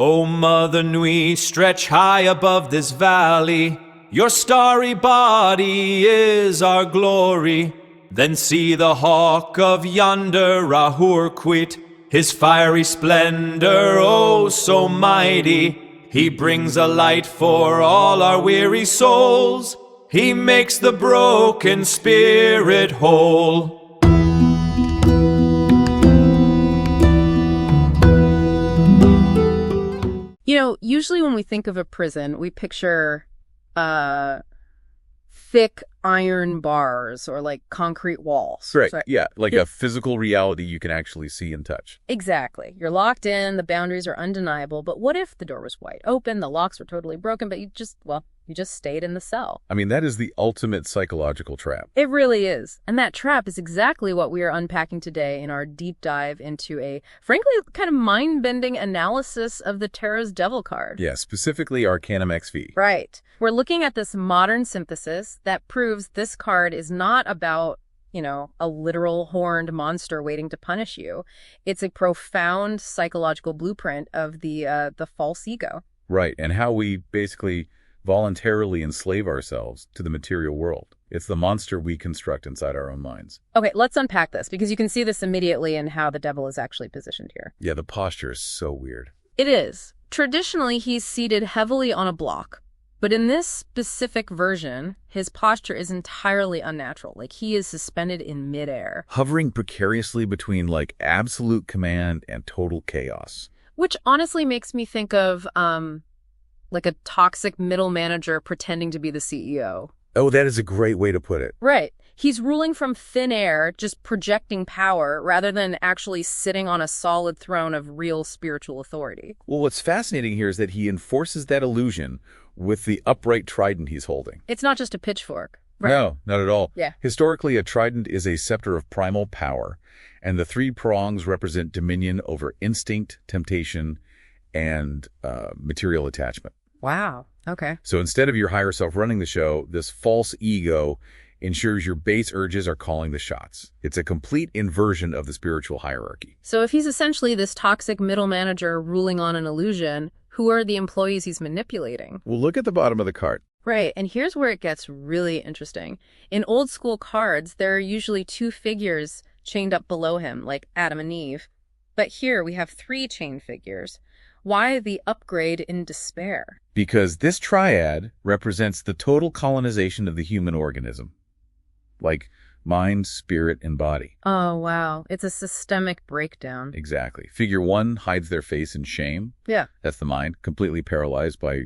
O Mother Nui, stretch high above this valley. Your starry body is our glory. Then see the hawk of yonder Ahurquit, his fiery splendor, oh so mighty. He brings a light for all our weary souls. He makes the broken spirit whole. You know, usually when we think of a prison, we picture thick iron bars or like concrete walls. Right. So- Yeah. Like a physical reality you can actually see and touch. Exactly. You're locked in, the boundaries are undeniable, but what if the door was wide open, the locks were totally broken, but you just stayed in the cell? I mean, that is the ultimate psychological trap. It really is. And that trap is exactly what we are unpacking today in our deep dive into a, frankly, kind of mind-bending analysis of the Tarot's Devil card. Yeah, specifically Arcanum XV. Right. We're looking at this modern synthesis that proves this card is not about, a literal horned monster waiting to punish you. It's a profound psychological blueprint of the false ego. Right. And how we basically voluntarily enslave ourselves to the material world. It's the monster we construct inside our own minds. Okay, let's unpack this because you can see this immediately in how the devil is actually positioned here. Yeah, the posture is so weird. It is. Traditionally, he's seated heavily on a block. But in this specific version, his posture is entirely unnatural. Like he is suspended in midair. Hovering precariously between like absolute command and total chaos. Which honestly makes me think of like a toxic middle manager pretending to be the CEO. Oh, that is a great way to put it. Right. He's ruling from thin air, just projecting power, rather than actually sitting on a solid throne of real spiritual authority. Well, what's fascinating here is that he enforces that illusion with the upright trident he's holding. It's not just a pitchfork. Right. No, not at all. Yeah. Historically, a trident is a scepter of primal power, and the three prongs represent dominion over instinct, temptation, and material attachment. Wow. Okay. So instead of your higher self running the show, this false ego ensures your base urges are calling the shots. It's a complete inversion of the spiritual hierarchy. So if he's essentially this toxic middle manager ruling on an illusion, who are the employees he's manipulating? Well, look at the bottom of the card. Right, and here's where it gets really interesting. In old school cards, there are usually two figures chained up below him, like Adam and Eve. But here we have three chained figures. Why the upgrade in despair? Because this triad represents the total colonization of the human organism. Like mind, spirit, and body. Oh, wow. It's a systemic breakdown. Exactly. Figure one hides their face in shame. Yeah. That's the mind, completely paralyzed by,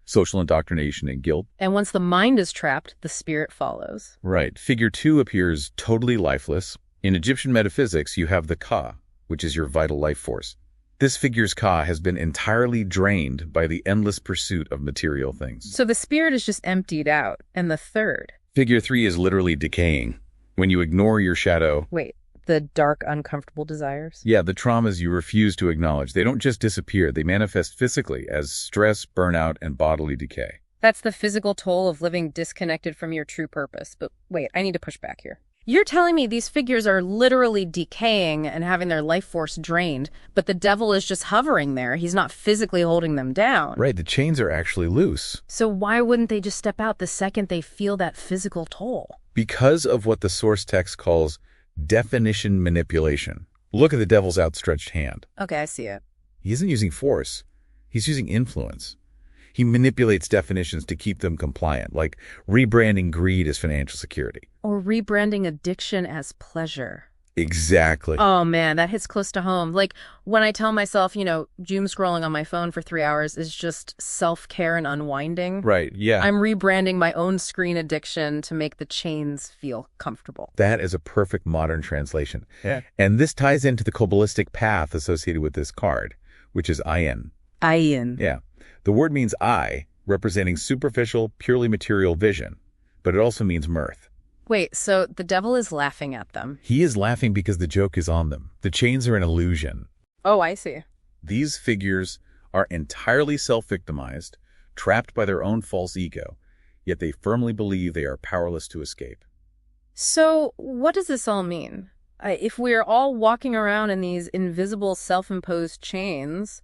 social indoctrination and guilt. And once the mind is trapped, the spirit follows. Right. Figure two appears totally lifeless. In Egyptian metaphysics, you have the Ka, which is your vital life force. This figure's Ka has been entirely drained by the endless pursuit of material things. So the spirit is just emptied out. And the third? Figure three is literally decaying. When you ignore your shadow... Wait, the dark, uncomfortable desires? Yeah, the traumas you refuse to acknowledge. They don't just disappear. They manifest physically as stress, burnout, and bodily decay. That's the physical toll of living disconnected from your true purpose. But wait, I need to push back here. You're telling me these figures are literally decaying and having their life force drained, but the devil is just hovering there. He's not physically holding them down. Right, the chains are actually loose. So why wouldn't they just step out the second they feel that physical toll? Because of what the source text calls definition manipulation. Look at the devil's outstretched hand. Okay, I see it. He isn't using force. He's using influence. He manipulates definitions to keep them compliant, like rebranding greed as financial security. Or rebranding addiction as pleasure. Exactly. Oh, man, that hits close to home. Like when I tell myself, doom scrolling on my phone for 3 hours is just self-care and unwinding. Right, yeah. I'm rebranding my own screen addiction to make the chains feel comfortable. That is a perfect modern translation. Yeah. And this ties into the Kabbalistic path associated with this card, which is Ayin. Ayin. Yeah. The word means eye, representing superficial, purely material vision, but it also means mirth. Wait, so the devil is laughing at them. He is laughing because the joke is on them. The chains are an illusion. Oh, I see. These figures are entirely self-victimized, trapped by their own false ego, yet they firmly believe they are powerless to escape. So what does this all mean? If we're all walking around in these invisible self-imposed chains,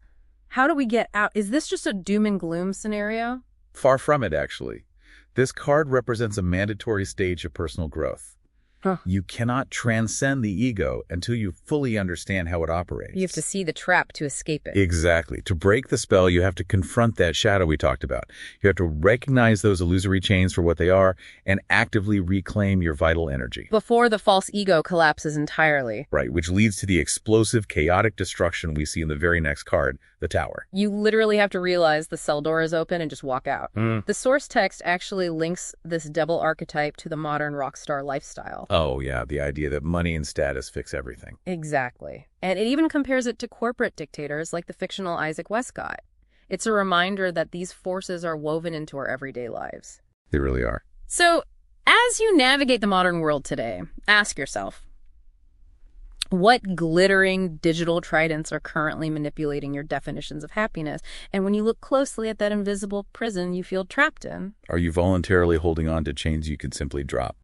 How do we get out? Is this just a doom and gloom scenario? Far from it, actually. This card represents a mandatory stage of personal growth. Huh. You cannot transcend the ego until you fully understand how it operates. You have to see the trap to escape it. Exactly. To break the spell, you have to confront that shadow we talked about. You have to recognize those illusory chains for what they are and actively reclaim your vital energy. Before the false ego collapses entirely. Right, which leads to the explosive, chaotic destruction we see in the very next card, the Tower. You literally have to realize the cell door is open and just walk out. The source text actually links this devil archetype to the modern rock star lifestyle. Oh, yeah, the idea that money and status fix everything. Exactly. And it even compares it to corporate dictators like the fictional Isaac Westcott. It's a reminder that these forces are woven into our everyday lives. They really are. So, as you navigate the modern world today, ask yourself, what glittering digital tridents are currently manipulating your definitions of happiness? And when you look closely at that invisible prison you feel trapped in, Are you voluntarily holding on to chains you could simply drop?